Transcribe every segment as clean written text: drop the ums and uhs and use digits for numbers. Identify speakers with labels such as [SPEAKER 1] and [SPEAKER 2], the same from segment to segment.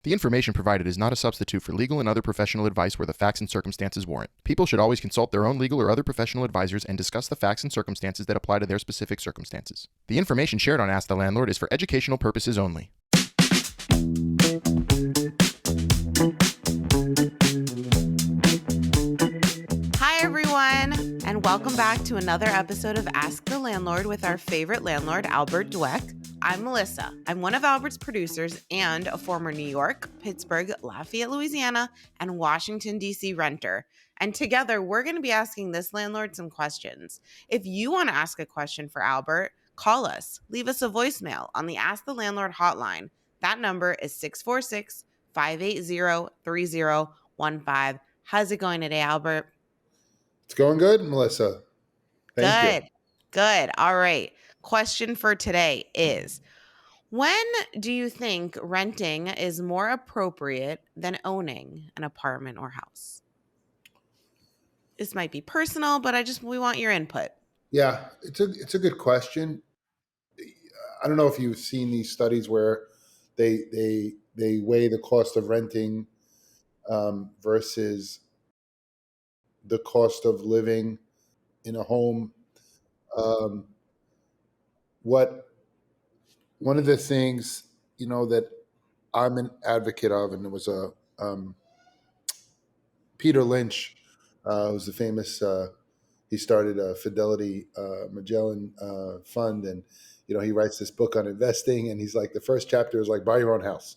[SPEAKER 1] The information provided is not a substitute for legal and other professional advice where the facts and circumstances warrant. People should always consult their own legal or other professional advisors and discuss the facts and circumstances that apply to their specific circumstances. The information shared on Ask the Landlord is for educational purposes only.
[SPEAKER 2] Hi, everyone, and welcome back to another episode of Ask the Landlord with our favorite landlord, Albert Dweck. I'm Melissa. I'm one of Albert's producers and a former New York, Pittsburgh, Lafayette, Louisiana, and Washington, D.C. renter. And together, we're going to be asking this landlord some questions. If you want to ask a question for Albert, call us. Leave us a voicemail on the Ask the Landlord hotline. That number is 646-580-3015. How's it going today, Albert?
[SPEAKER 3] It's going good, Melissa. Thank you.
[SPEAKER 2] Good. All right. Question for today is, when do you think renting is more appropriate than owning an apartment or house? This might be personal, but we want your input.
[SPEAKER 3] Yeah, it's a good question. I don't know if you've seen these studies where they weigh the cost of renting versus the cost of living in a home. One of the things that I'm an advocate of, and it was Peter Lynch, who's the famous. He started a Fidelity Magellan fund, and he writes this book on investing, and he's like, the first chapter is like, buy your own house.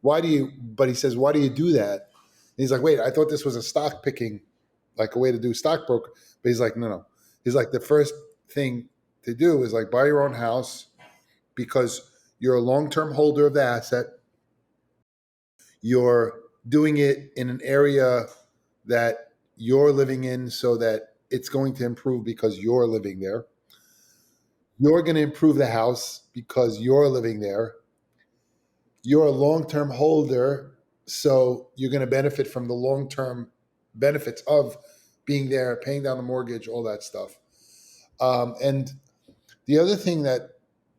[SPEAKER 3] Why do you? But he says, why do you do that? And he's like, wait, I thought this was a stock picking, like a way to do stockbroker. But he's like, no. He's like, the first thing to do is like buy your own house because you're a long-term holder of the asset. You're doing it in an area that you're living in so that it's going to improve because you're living there. You're going to improve the house because you're living there. You're a long-term holder, so you're going to benefit from the long-term benefits of being there, paying down the mortgage, all that stuff. And the other thing that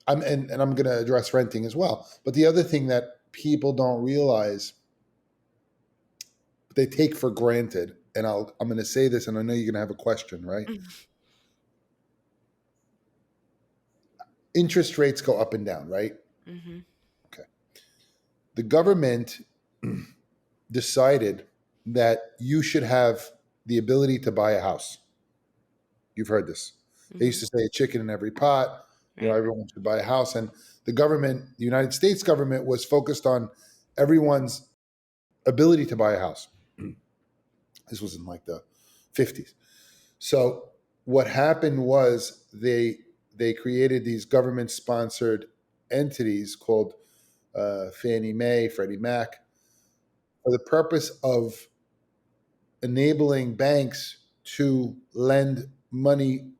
[SPEAKER 3] I'm going to address renting as well, but the other thing that people don't realize, they take for granted, and I'm going to say this, and I know you're going to have a question, right? Interest rates go up and down, right?
[SPEAKER 2] Mm-hmm.
[SPEAKER 3] Okay. The government decided that you should have the ability to buy a house. You've heard this. They used to say a chicken in every pot. Everyone should buy a house. And the government, the United States government, was focused on everyone's ability to buy a house. This was in like the 50s. So what happened was they created these government-sponsored entities called Fannie Mae, Freddie Mac, for the purpose of enabling banks to lend money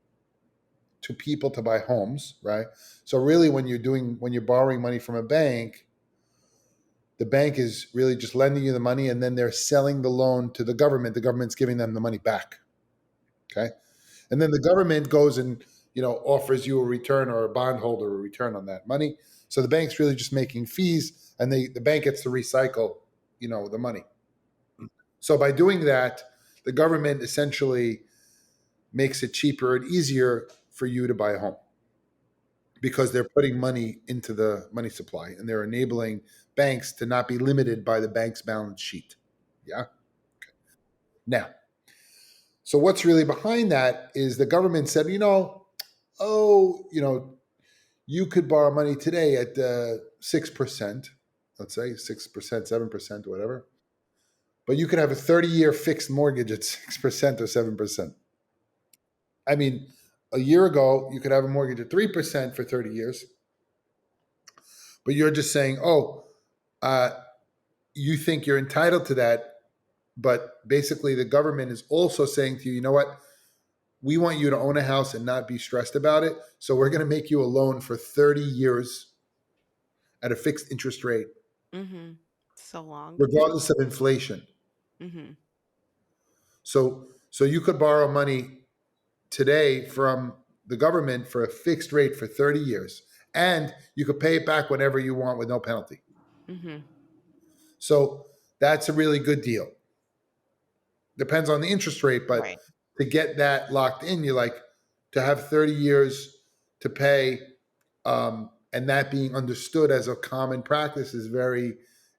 [SPEAKER 3] to people to buy homes, right? So really when you're borrowing money from a bank, the bank is really just lending you the money, and then they're selling the loan to the government. The government's giving them the money back. Okay. And then the government goes and, offers you a return, or a bondholder a return on that money. So the bank's really just making fees, and the bank gets to recycle, the money. So by doing that, the government essentially makes it cheaper and easier for you to buy a home because they're putting money into the money supply, and they're enabling banks to not be limited by the bank's balance sheet. Yeah. Okay. Now, so what's really behind that is the government said, you could borrow money today at 6%, let's say 6%, 7%, whatever. But you could have a 30-year fixed mortgage at 6% or 7%. I mean, a year ago, you could have a mortgage at 3% for 30 years. But you're just saying, you think you're entitled to that. But basically, the government is also saying to you, you know what? We want you to own a house and not be stressed about it. So we're going to make you a loan for 30 years at a fixed interest rate.
[SPEAKER 2] Mm-hmm. So long.
[SPEAKER 3] Regardless of inflation.
[SPEAKER 2] Mm-hmm.
[SPEAKER 3] So you could borrow money today from the government for a fixed rate for 30 years. And you could pay it back whenever you want with no penalty.
[SPEAKER 2] Mm-hmm.
[SPEAKER 3] So that's a really good deal. Depends on the interest rate, but
[SPEAKER 2] Right.
[SPEAKER 3] to get that locked in, you like to have 30 years to pay, and that being understood as a common practice is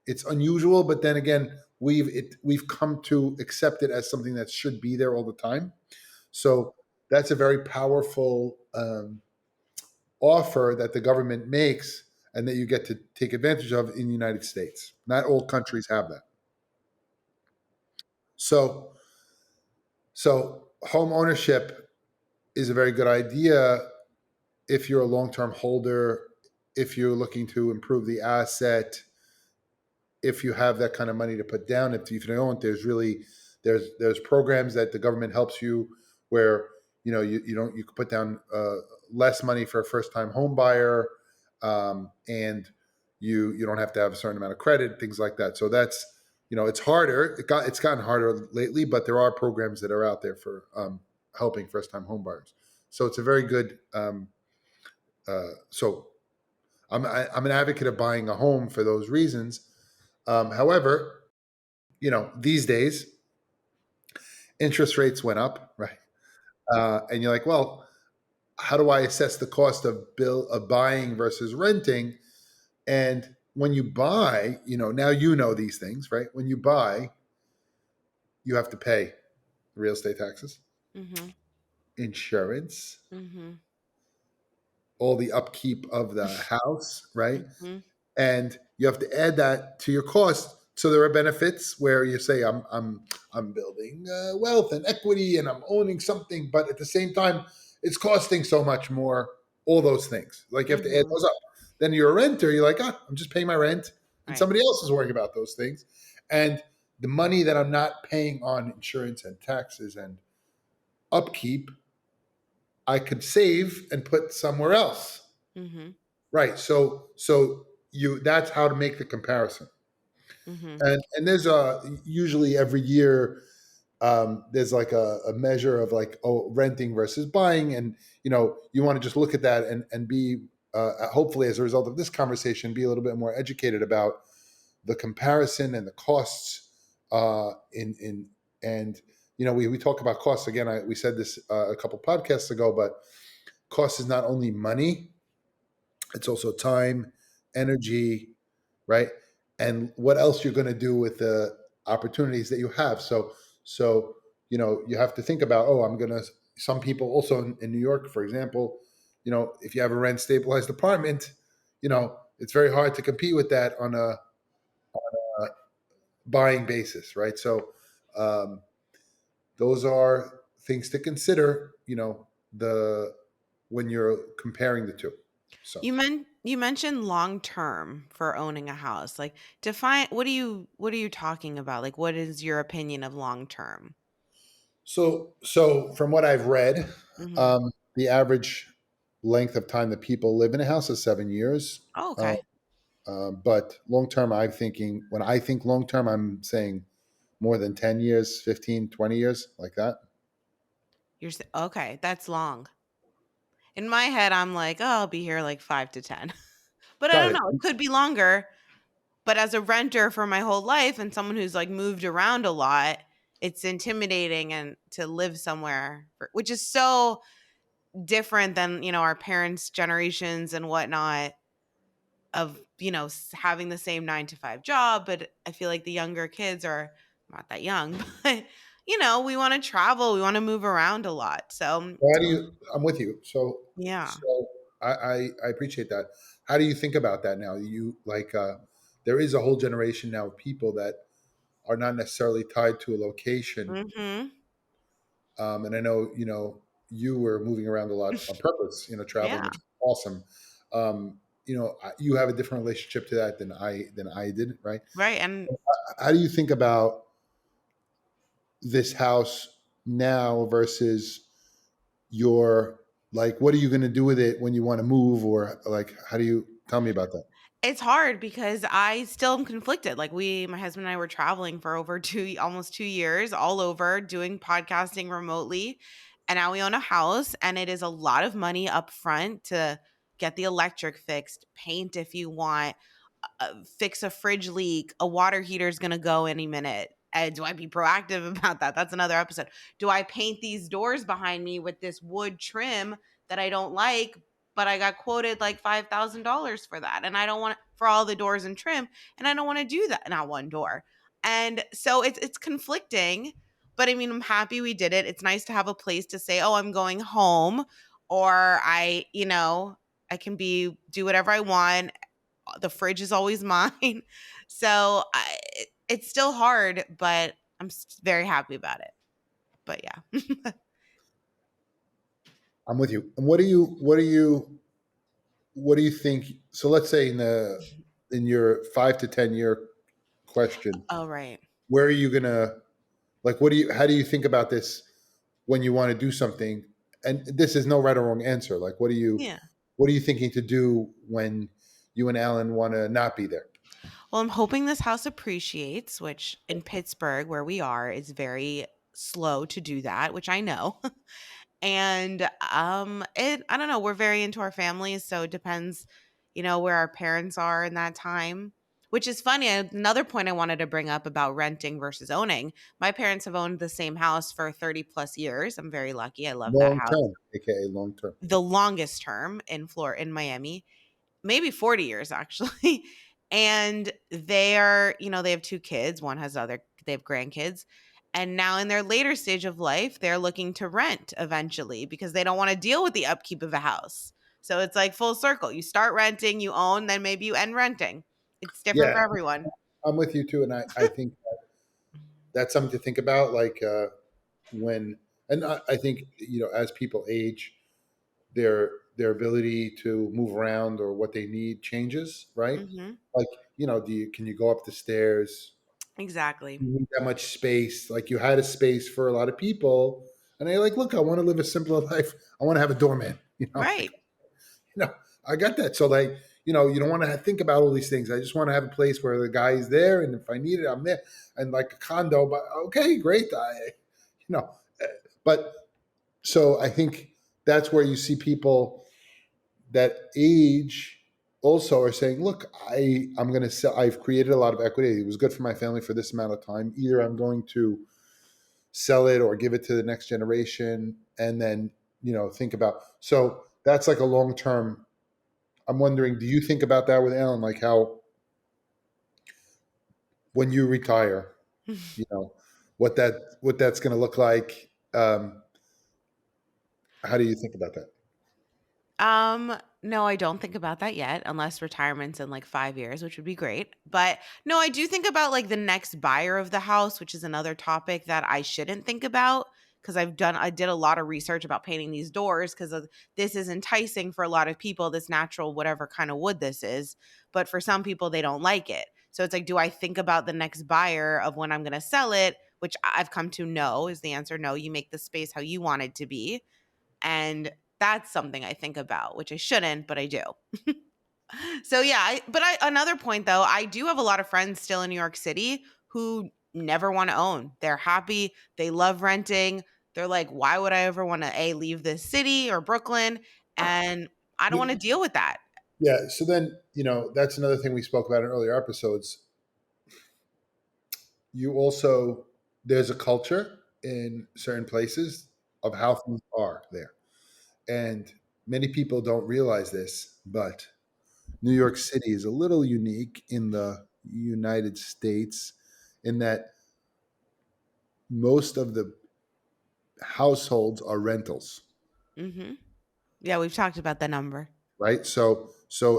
[SPEAKER 3] it's unusual. But then again, we've come to accept it as something that should be there all the time. So that's a very powerful offer that the government makes and that you get to take advantage of in the United States. Not all countries have that. So, home ownership is a very good idea if you're a long-term holder, if you're looking to improve the asset, if you have that kind of money to put down. If you don't, there's programs that the government helps you where you can put down less money for a first-time home buyer, and you don't have to have a certain amount of credit, things like that. So that's it's harder. It's gotten harder lately, but there are programs that are out there for helping first-time home buyers. So it's a very good. So I'm an advocate of buying a home for those reasons. However, these days interest rates went up, right? And you're like, well, how do I assess the cost of buying versus renting? And when you buy, now these things, right? When you buy, you have to pay real estate taxes,
[SPEAKER 2] Mm-hmm.
[SPEAKER 3] insurance,
[SPEAKER 2] Mm-hmm.
[SPEAKER 3] all the upkeep of the house, right?
[SPEAKER 2] Mm-hmm.
[SPEAKER 3] And you have to add that to your cost. So there are benefits where you say I'm building wealth and equity and I'm owning something, but at the same time, it's costing so much more. All those things, like you have to add
[SPEAKER 2] Mm-hmm.
[SPEAKER 3] those up. Then you're a renter. You're like, I'm just paying my rent, and
[SPEAKER 2] Right.
[SPEAKER 3] somebody else is worrying about those things. And the money that I'm not paying on insurance and taxes and upkeep, I could save and put somewhere else.
[SPEAKER 2] Mm-hmm.
[SPEAKER 3] Right. So that's how to make the comparison.
[SPEAKER 2] Mm-hmm.
[SPEAKER 3] And there's usually every year there's like a measure of like renting versus buying, and you want to just look at that and be hopefully as a result of this conversation be a little bit more educated about the comparison and the costs in and we talk about costs again. We said this a couple podcasts ago, but cost is not only money, it's also time, energy, right? And what else you're going to do with the opportunities that you have. So you have to think about, some people also in New York, for example, if you have a rent stabilized apartment, it's very hard to compete with that on a buying basis, right? So um, those are things to consider, the when you're comparing the two. So.
[SPEAKER 2] You mentioned long term for owning a house. Like define what are you talking about? Like what is your opinion of long term?
[SPEAKER 3] So from what I've read,
[SPEAKER 2] Mm-hmm.
[SPEAKER 3] the average length of time that people live in a house is 7 years.
[SPEAKER 2] Oh,
[SPEAKER 3] Uh,
[SPEAKER 2] okay.
[SPEAKER 3] but long term, when I think long term, I'm saying more than 10 years, 15, 20 years, like that.
[SPEAKER 2] Okay, that's long. In my head, I'm like, oh, I'll be here like 5 to 10. But I
[SPEAKER 3] Got
[SPEAKER 2] don't
[SPEAKER 3] it.
[SPEAKER 2] know. It could be longer. But as a renter for my whole life and someone who's like moved around a lot, it's intimidating and to live somewhere, which is so different than, our parents' generations and whatnot of, having the same 9 to 5 job. But I feel like the younger kids are not that young, but, we want to travel, we want to move around a lot. So,
[SPEAKER 3] How do you? I'm with you.
[SPEAKER 2] yeah.
[SPEAKER 3] So I appreciate that. How do you think about that now? You like there is a whole generation now of people that are not necessarily tied to a location.
[SPEAKER 2] Mhm.
[SPEAKER 3] And I know, you were moving around a lot on purpose, traveling,
[SPEAKER 2] Yeah.
[SPEAKER 3] which is awesome. You have a different relationship to that than I did, right?
[SPEAKER 2] Right. And
[SPEAKER 3] How do you think about this house now versus your like? What are you going to do with it when you want to move, or like, how do you tell me about that?
[SPEAKER 2] it's hard because I still am conflicted. Like my husband and I were traveling for over almost 2 years all over doing podcasting remotely. And now we own a house and it is a lot of money up front to get the electric fixed, paint if you want, fix a fridge leak, a water heater is going to go any minute. Do I be proactive about that? That's another episode. Do I paint these doors behind me with this wood trim that I don't like, but I got quoted like $5,000 for that, and I don't want for all the doors and trim, and I don't want to do that. Not one door, and so it's conflicting. But I mean, I'm happy we did it. It's nice to have a place to say, "Oh, I'm going home," or I can do whatever I want. The fridge is always mine. So it's still hard, but I'm very happy about it. But yeah.
[SPEAKER 3] I'm with you. And what do you think? So let's say in your 5 to 10 year question,
[SPEAKER 2] Oh, right.
[SPEAKER 3] where are you gonna like? How do you think about this when you want to do something? And this is no right or wrong answer. Like,
[SPEAKER 2] Yeah.
[SPEAKER 3] what are you thinking to do when you and Alan want to not be there?
[SPEAKER 2] Well, I'm hoping this house appreciates, which in Pittsburgh, where we are, is very slow to do that, which I know. And I don't know, we're very into our families, so it depends, where our parents are in that time. Which is funny. Another point I wanted to bring up about renting versus owning. My parents have owned the same house for 30 plus years. I'm very lucky. I love that
[SPEAKER 3] Long
[SPEAKER 2] house.
[SPEAKER 3] term, aka long term.
[SPEAKER 2] The longest term in Florida, in Miami, maybe 40 years actually. And they have 2 kids. They have grandkids. And now in their later stage of life, they're looking to rent eventually because they don't want to deal with the upkeep of a house. So it's like full circle. You start renting, you own, then maybe you end renting. It's different
[SPEAKER 3] Yeah,
[SPEAKER 2] for everyone.
[SPEAKER 3] I'm with you too, and I think that's something to think about. Like when, and I think as people age, their ability to move around or what they need changes, right?
[SPEAKER 2] Hmm.
[SPEAKER 3] Like can you go up the stairs?
[SPEAKER 2] Exactly.
[SPEAKER 3] You need that much space. Like you had a space for a lot of people, and they're like, look, I want to live a simpler life. I want to have a doorman.
[SPEAKER 2] Right.
[SPEAKER 3] You know, I got that. So like, you don't want to think about all these things. I just want to have a place where the guy is there, and if I need it, I'm there. And like a condo, but okay, great. You know, but so I think that's where you see people that age also are saying, look, I'm going to sell. I've created a lot of equity. It was good for my family for this amount of time. Either I'm going to sell it or give it to the next generation, and then think about. So that's like a long term. I'm wondering, do you think about that with Alan? Like how when you retire, what that's going to look like? How do you think about that?
[SPEAKER 2] No, I don't think about that yet, unless retirement's in like 5 years, which would be great. But no, I do think about like the next buyer of the house, which is another topic that I shouldn't think about because I did a lot of research about painting these doors because this is enticing for a lot of people, this natural, whatever kind of wood this is. But for some people, they don't like it. So it's like, do I think about the next buyer of when I'm going to sell it? Which I've come to no is the answer. No, you make the space how you want it to be. And that's something I think about, which I shouldn't, but I do. So yeah, another point though, I do have a lot of friends still in New York City who never want to own. They're happy, they love renting. They're like, why would I ever want to leave this city or Brooklyn? And I don't want to deal with that.
[SPEAKER 3] Yeah. So then, that's another thing we spoke about in earlier episodes. You also, there's a culture in certain places of how things are there. And many people don't realize this, but New York City is a little unique in the United States in that most of the households are rentals,
[SPEAKER 2] Hmm. Yeah, we've talked about the number.
[SPEAKER 3] right? So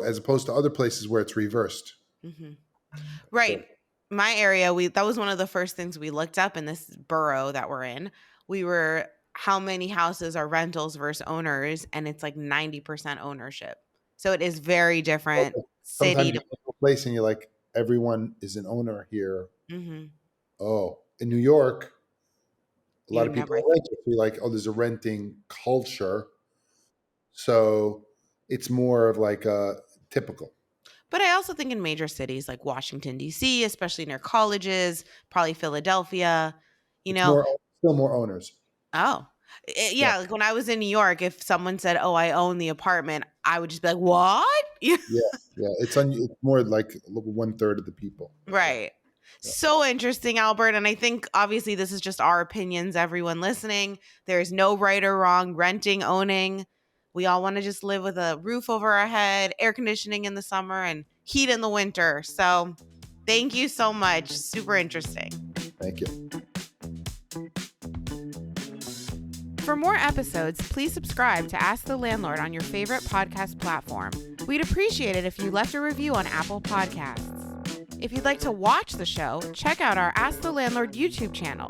[SPEAKER 3] as opposed to other places where it's reversed.
[SPEAKER 2] Hmm.
[SPEAKER 3] So
[SPEAKER 2] Right. My area, that was one of the first things we looked up in this borough that we're in. We were how many houses are rentals versus owners, and it's like 90% ownership. So it is very different city
[SPEAKER 3] sometimes you
[SPEAKER 2] to.
[SPEAKER 3] go to a place and you're like, everyone is an owner here.
[SPEAKER 2] Hmm.
[SPEAKER 3] Oh, in New York, a lot
[SPEAKER 2] You
[SPEAKER 3] of people
[SPEAKER 2] never
[SPEAKER 3] are
[SPEAKER 2] think.
[SPEAKER 3] renters. So you're like, oh, there's a renting culture. So it's more of like a typical.
[SPEAKER 2] But I also think in major cities like Washington, D.C., especially near colleges, probably Philadelphia, you
[SPEAKER 3] It's
[SPEAKER 2] know,
[SPEAKER 3] more still more owners.
[SPEAKER 2] oh,
[SPEAKER 3] Yeah.
[SPEAKER 2] yeah. Like when I was in New York, if someone said, "Oh, I own the apartment," I would just be like, what?
[SPEAKER 3] Yeah, it's more like 1/3 of the people.
[SPEAKER 2] Right. So interesting, Albert. And I think obviously this is just our opinions, everyone listening. There is no right or wrong, renting, owning. We all want to just live with a roof over our head, air conditioning in the summer, and heat in the winter. So thank you so much. Super interesting.
[SPEAKER 3] Thank you.
[SPEAKER 2] For more episodes, please subscribe to Ask the Landlord on your favorite podcast platform. We'd appreciate it if you left a review on Apple Podcasts. If you'd like to watch the show, check out our Ask the Landlord YouTube channel.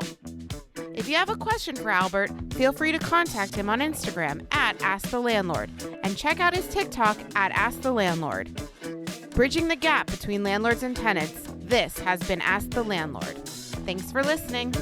[SPEAKER 2] If you have a question for Albert, feel free to contact him on Instagram at @AskTheLandlord and check out his TikTok at @AskTheLandlord. Bridging the gap between landlords and tenants, this has been Ask the Landlord. Thanks for listening.